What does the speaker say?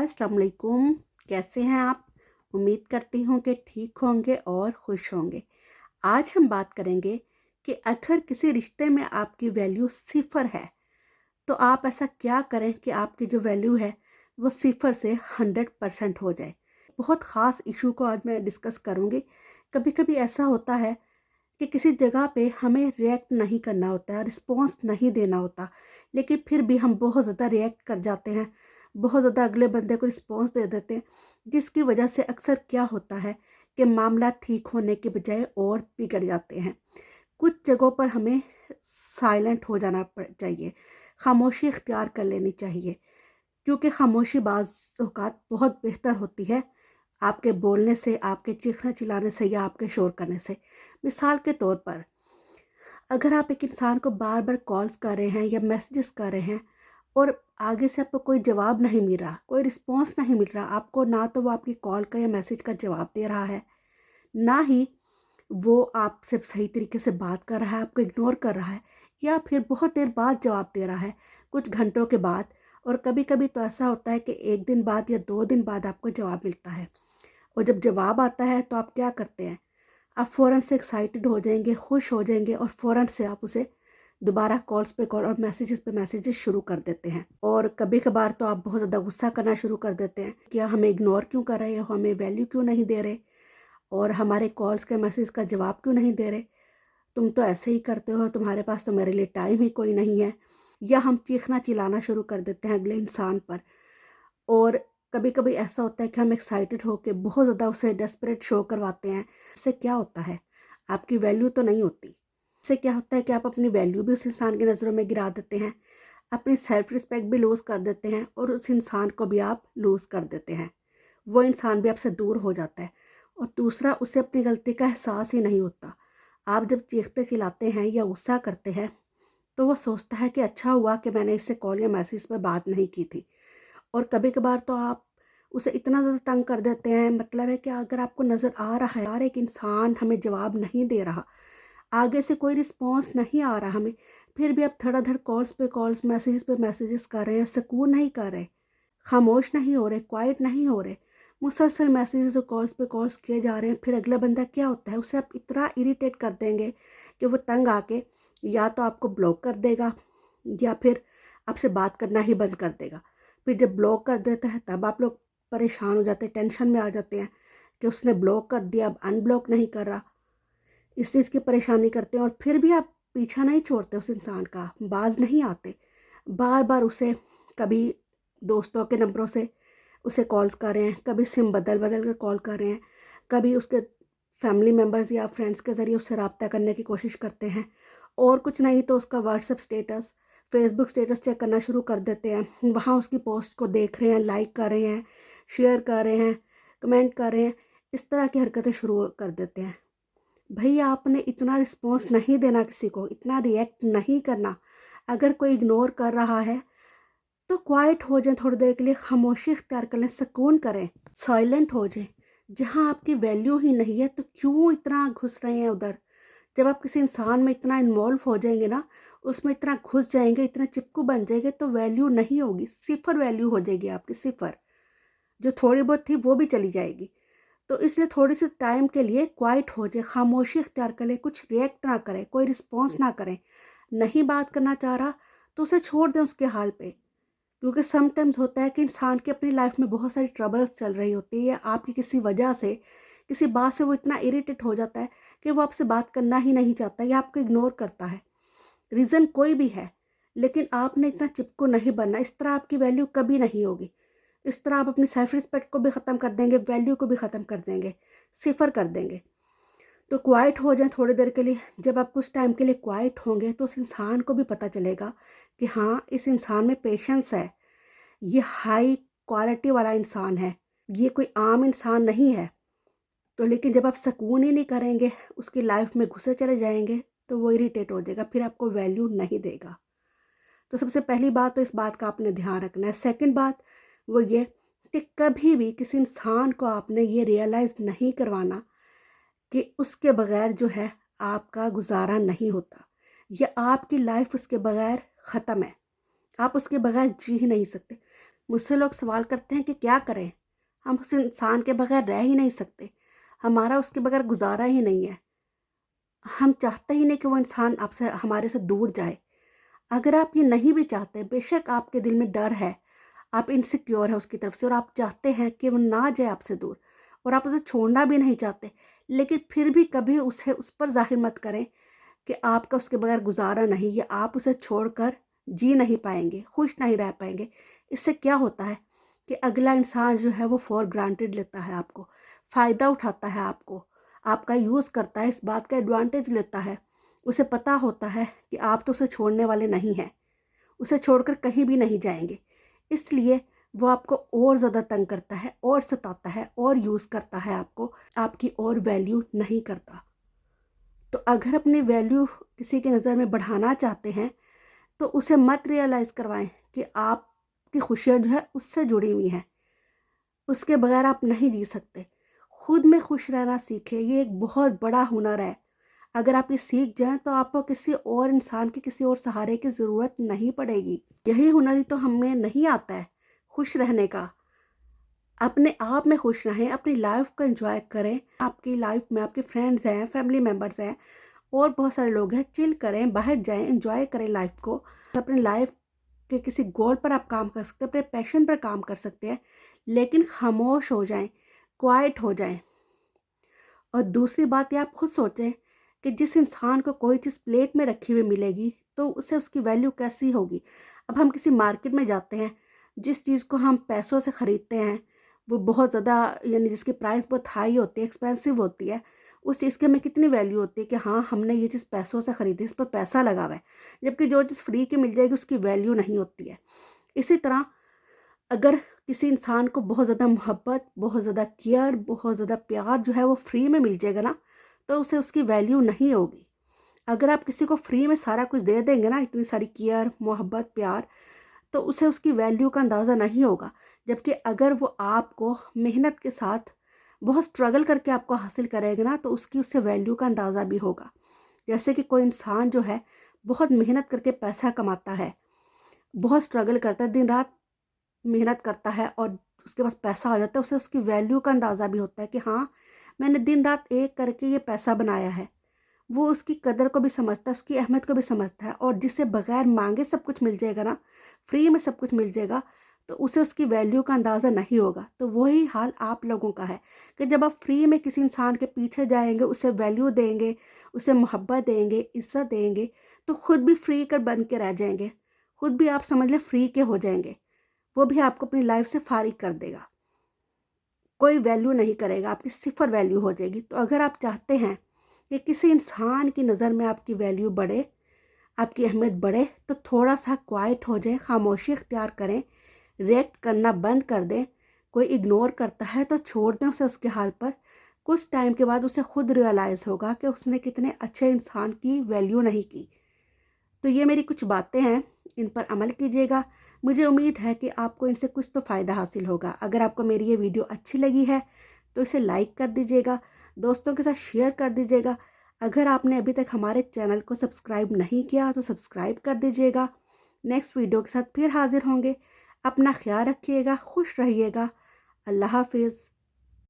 अस्सलाम वालेकुम। कैसे हैं आप? उम्मीद करती हूँ कि ठीक होंगे और खुश होंगे। आज हम बात करेंगे कि अगर किसी रिश्ते में आपकी वैल्यू सिफ़र है, तो आप ऐसा क्या करें कि आपकी जो वैल्यू है वो सिफ़र से 100% हो जाए। बहुत ख़ास इशू को आज मैं डिस्कस करूँगी। कभी कभी ऐसा होता है कि किसी जगह पे हमें रिएक्ट नहीं करना होता है, रिस्पॉन्स नहीं देना होता, लेकिन फिर भी हम बहुत ज़्यादा रिएक्ट कर जाते हैं, बहुत ज़्यादा अगले बंदे को रिस्पॉन्स दे देते हैं, जिसकी वजह से अक्सर क्या होता है कि मामला ठीक होने के बजाय और बिगड़ जाते हैं। कुछ जगहों पर हमें साइलेंट हो जाना चाहिए, खामोशी इख्तियार कर लेनी चाहिए, क्योंकि खामोशी बाज़ औक़ात बहुत बेहतर होती है आपके बोलने से, आपके चीखने चिल्लाने से या आपके शोर करने से। मिसाल के तौर पर, अगर आप एक इंसान को बार बार कॉल्स कर रहे हैं या मैसेजेस कर रहे हैं और आगे से आपको कोई जवाब नहीं मिल रहा, कोई रिस्पॉन्स नहीं मिल रहा, आपको ना तो वो आपकी कॉल का या मैसेज का जवाब दे रहा है, ना ही वो आपसे सही तरीके से बात कर रहा है, आपको इग्नोर कर रहा है, या फिर बहुत देर बाद जवाब दे रहा है, कुछ घंटों के बाद। और कभी कभी तो ऐसा होता है कि 1 दिन बाद या 2 दिन बाद आपको जवाब मिलता है, और जब जवाब आता है तो आप क्या करते हैं? आप फ़ौरन से एक्साइटेड हो जाएंगे, खुश हो जाएंगे, और फ़ौरन से आप उसे दोबारा कॉल्स पे कॉल और मैसेजेस पे मैसेजेस शुरू कर देते हैं। और कभी कभार तो आप बहुत ज़्यादा गुस्सा करना शुरू कर देते हैं, क्या हमें इग्नोर क्यों कर रहे हो, हमें वैल्यू क्यों नहीं दे रहे, और हमारे कॉल्स के मैसेज का जवाब क्यों नहीं दे रहे, तुम तो ऐसे ही करते हो, तुम्हारे पास तो मेरे लिए टाइम ही कोई नहीं है। या हम चीखना चिल्लाना शुरू कर देते हैं अगले इंसान पर। और कभी कभी ऐसा होता है कि हम एक्साइटेड होकर बहुत ज़्यादा उसे डेस्परेट शो करवाते हैं। इससे क्या होता है, आपकी वैल्यू तो नहीं होती। इससे क्या होता है कि आप अपनी वैल्यू भी उस इंसान की नज़रों में गिरा देते हैं, अपनी सेल्फ रिस्पेक्ट भी लूज़ कर देते हैं, और उस इंसान को भी आप लूज़ कर देते हैं। वो इंसान भी आपसे दूर हो जाता है। और दूसरा, उसे अपनी गलती का एहसास ही नहीं होता। आप जब चीखते चिल्लाते हैं या गुस्सा करते हैं, तो वो सोचता है कि अच्छा हुआ कि मैंने इससे कॉल या मैसेज पर बात नहीं की थी। और कभी कभार तो आप उसे इतना ज़्यादा तंग कर देते हैं, मतलब है कि अगर आपको नज़र आ रहा है यार एक इंसान हमें जवाब नहीं दे रहा, आगे से कोई रिस्पॉन्स नहीं आ रहा हमें, फिर भी आप धड़ाधड़ कॉल्स पे कॉल्स, मैसेजेस पे मैसेजेस कर रहे हैं, सुकून नहीं कर रहे, खामोश नहीं हो रहे, क्वाइट नहीं हो रहे, मुसलसल मैसेजेस और कॉल्स पे कॉल्स किए जा रहे हैं, फिर अगला बंदा क्या होता है, उसे आप इतना इरिटेट कर देंगे कि वो तंग आके या तो आपको ब्लॉक कर देगा या फिर आपसे बात करना ही बंद कर देगा। फिर जब ब्लॉक कर देता है तब आप लोग परेशान हो जाते हैं, टेंशन में आ जाते हैं कि उसने ब्लॉक कर दिया, अब अनब्लॉक नहीं कर रहा। इस चीज़ की परेशानी करते हैं, और फिर भी आप पीछा नहीं छोड़ते उस इंसान का, बाज नहीं आते, बार बार उसे कभी दोस्तों के नंबरों से उसे कॉल्स कर रहे हैं, कभी सिम बदल बदल कर कॉल कर रहे हैं, कभी उसके फैमिली मेम्बर्स या फ्रेंड्स के ज़रिए उससे रब्ता करने की कोशिश करते हैं, और कुछ नहीं तो उसका WhatsApp status, Facebook status check करना शुरू कर देते हैं, वहाँ उसकी पोस्ट को देख रहे हैं, लाइक कर रहे हैं, शेयर कर रहे हैं, कमेंट कर रहे हैं, इस तरह की हरकतें शुरू कर देते हैं। भैया आपने इतना रिस्पॉन्स नहीं देना किसी को, इतना रिएक्ट नहीं करना। अगर कोई इग्नोर कर रहा है तो क्वाइट हो जाएं, थोड़ी देर के लिए खामोशी इख्तियार कर लें, सुकून करें, साइलेंट हो जाएं। जहाँ आपकी वैल्यू ही नहीं है तो क्यों इतना घुस रहे हैं उधर। जब आप किसी इंसान में इतना इन्वॉल्व हो जाएंगे ना, उसमें इतना घुस जाएंगे, इतना चिपकू बन जाएंगे, तो वैल्यू नहीं होगी, सिफर वैल्यू हो जाएगी आपकी, सिफर। जो थोड़ी बहुत थी वो भी चली जाएगी। तो इसलिए थोड़ी सी टाइम के लिए क्वाइट हो जाए, खामोशी इख्तियार कर ले, कुछ रिएक्ट ना करें, कोई रिस्पॉन्स ना करें। नहीं बात करना चाह रहा तो उसे छोड़ दें उसके हाल पे। क्योंकि समटाइम्स होता है कि इंसान की अपनी लाइफ में बहुत सारी ट्रबल्स चल रही होती है, आपकी किसी वजह से, किसी बात से वो इतना इरिटेट हो जाता है कि वो आपसे बात करना ही नहीं चाहता या आपको इग्नोर करता है। रीज़न कोई भी है, लेकिन आपने इतना चिपको नहीं बनना, इस तरह आपकी वैल्यू कभी नहीं होगी। इस तरह आप अपनी सेल्फ रिस्पेक्ट को भी ख़त्म कर देंगे, वैल्यू को भी ख़त्म कर देंगे, सिफर कर देंगे। तो क्वाइट हो जाए थोड़ी देर के लिए। जब आप कुछ टाइम के लिए क्वाइट होंगे तो उस इंसान को भी पता चलेगा कि हाँ, इस इंसान में पेशेंस है, ये हाई क्वालिटी वाला इंसान है, ये कोई आम इंसान नहीं है। तो लेकिन जब आप सुकून ही नहीं करेंगे, उसकी लाइफ में घुसे चले जाएंगे, तो वो इरिटेट हो जाएगा, फिर आपको वैल्यू नहीं देगा। तो सबसे पहली बात तो इस बात का आपने ध्यान रखना है। सेकंड बात वो ये कि कभी भी किसी इंसान को आपने ये रियलाइज़ नहीं करवाना कि उसके बगैर जो है आपका गुजारा नहीं होता, या आपकी लाइफ उसके बगैर ख़त्म है, आप उसके बगैर जी ही नहीं सकते। मुझसे लोग सवाल करते हैं कि क्या करें, हम उस इंसान के बगैर रह ही नहीं सकते, हमारा उसके बगैर गुजारा ही नहीं है, हम चाहते ही नहीं कि वो इंसान आपसे हमारे से दूर जाए। अगर आप ये नहीं भी चाहते, बेशक आपके दिल में डर है, आप इनसिक्योर है उसकी तरफ से और आप चाहते हैं कि वो ना जाए आपसे दूर और आप उसे छोड़ना भी नहीं चाहते, लेकिन फिर भी कभी उसे उस पर ज़ाहिर मत करें कि आपका उसके बगैर गुजारा नहीं, या आप उसे छोड़कर जी नहीं पाएंगे, खुश नहीं रह पाएंगे। इससे क्या होता है कि अगला इंसान जो है वो फॉर ग्रांटेड लेता है आपको, फ़ायदा उठाता है आपको, आपका यूज़ करता है, इस बात का एडवांटेज लेता है। उसे पता होता है कि आप तो उसे छोड़ने वाले नहीं हैं, उसे छोड़कर कहीं भी नहीं जाएंगे, इसलिए वो आपको और ज़्यादा तंग करता है और सताता है और यूज़ करता है आपको, आपकी और वैल्यू नहीं करता। तो अगर अपनी वैल्यू किसी की नज़र में बढ़ाना चाहते हैं तो उसे मत रियलाइज़ करवाएं कि आपकी खुशियाँ जो है उससे जुड़ी हुई हैं, उसके बगैर आप नहीं जी सकते। खुद में खुश रहना सीखें, ये एक बहुत बड़ा हुनर है। अगर आप ये सीख जाएं तो आपको किसी और इंसान के, किसी और सहारे की ज़रूरत नहीं पड़ेगी। यही हुनर ही तो हमें नहीं आता है, खुश रहने का। अपने आप में खुश रहें, अपनी लाइफ को एंजॉय करें। आपकी लाइफ में आपके फ्रेंड्स हैं, फैमिली मेम्बर्स हैं और बहुत सारे लोग हैं, चिल करें, बाहर जाएं, एंजॉय करें लाइफ को। अपनी लाइफ के किसी गोल पर आप काम कर सकते हैं, अपने पैशन पर काम कर सकते हैं, लेकिन खामोश हो जाएं, क्वाइट हो जाएं। और दूसरी बात ये आप खुद सोचें कि जिस इंसान को कोई चीज़ प्लेट में रखी हुई मिलेगी तो उसे उसकी वैल्यू कैसी होगी। अब हम किसी मार्केट में जाते हैं, जिस चीज़ को हम पैसों से ख़रीदते हैं वो बहुत ज़्यादा, यानी जिसकी प्राइस बहुत हाई होती है, एक्सपेंसिव होती है, उस चीज़ की हमें कितनी वैल्यू होती है कि हाँ हमने ये चीज़ पैसों से ख़रीदी, इस पर पैसा लगा हुआ है। जबकि जो चीज़ फ्री की मिल जाएगी उसकी वैल्यू नहीं होती है। इसी तरह अगर किसी इंसान को बहुत ज़्यादा मोहब्बत, बहुत ज़्यादा केयर, बहुत ज़्यादा प्यार जो है वो फ्री में मिल जाएगा ना, तो उसे उसकी वैल्यू नहीं होगी। अगर आप किसी को फ्री में सारा कुछ दे देंगे ना, इतनी सारी केयर, मोहब्बत, प्यार, तो उसे उसकी वैल्यू का अंदाज़ा नहीं होगा। जबकि अगर वो आपको मेहनत के साथ बहुत स्ट्रगल करके आपको हासिल करेगा ना, तो उसकी उससे वैल्यू का अंदाज़ा भी होगा। जैसे कि कोई इंसान जो है बहुत मेहनत करके पैसा कमाता है, बहुत स्ट्रगल करता है, दिन रात मेहनत करता है और उसके पास पैसा आ जाता है, उसे उसकी वैल्यू का अंदाज़ा भी होता है कि हाँ मैंने दिन रात एक करके ये पैसा बनाया है। वो उसकी कदर को भी समझता है, उसकी अहमियत को भी समझता है। और जिसे बगैर मांगे सब कुछ मिल जाएगा ना, फ्री में सब कुछ मिल जाएगा, तो उसे उसकी वैल्यू का अंदाज़ा नहीं होगा। तो वही हाल आप लोगों का है कि जब आप फ्री में किसी इंसान के पीछे जाएंगे, उसे वैल्यू देंगे, उसे मोहब्बत देंगे, इज्जत देंगे, तो खुद भी फ्री कर बन के रह जाएंगे, खुद भी आप समझ लें फ्री के हो जाएंगे। वो भी आपको अपनी लाइफ से फारिग कर देगा, कोई वैल्यू नहीं करेगा, आपकी सिफर वैल्यू हो जाएगी। तो अगर आप चाहते हैं कि किसी इंसान की नज़र में आपकी वैल्यू बढ़े, आपकी अहमियत बढ़े, तो थोड़ा सा क्वाइट हो जाए, खामोशी इख्तियार करें, रिएक्ट करना बंद कर दें। कोई इग्नोर करता है तो छोड़ दें उसे उसके हाल पर। कुछ टाइम के बाद उसे खुद रियलाइज़ होगा कि उसने कितने अच्छे इंसान की वैल्यू नहीं की। तो ये मेरी कुछ बातें हैं, इन पर अमल कीजिएगा। मुझे उम्मीद है कि आपको इनसे कुछ तो फ़ायदा हासिल होगा। अगर आपको मेरी ये वीडियो अच्छी लगी है तो इसे लाइक कर दीजिएगा, दोस्तों के साथ शेयर कर दीजिएगा। अगर आपने अभी तक हमारे चैनल को सब्सक्राइब नहीं किया तो सब्सक्राइब कर दीजिएगा। नेक्स्ट वीडियो के साथ फिर हाजिर होंगे। अपना ख्याल रखिएगा, खुश रहिएगा। अल्लाह हाफिज़।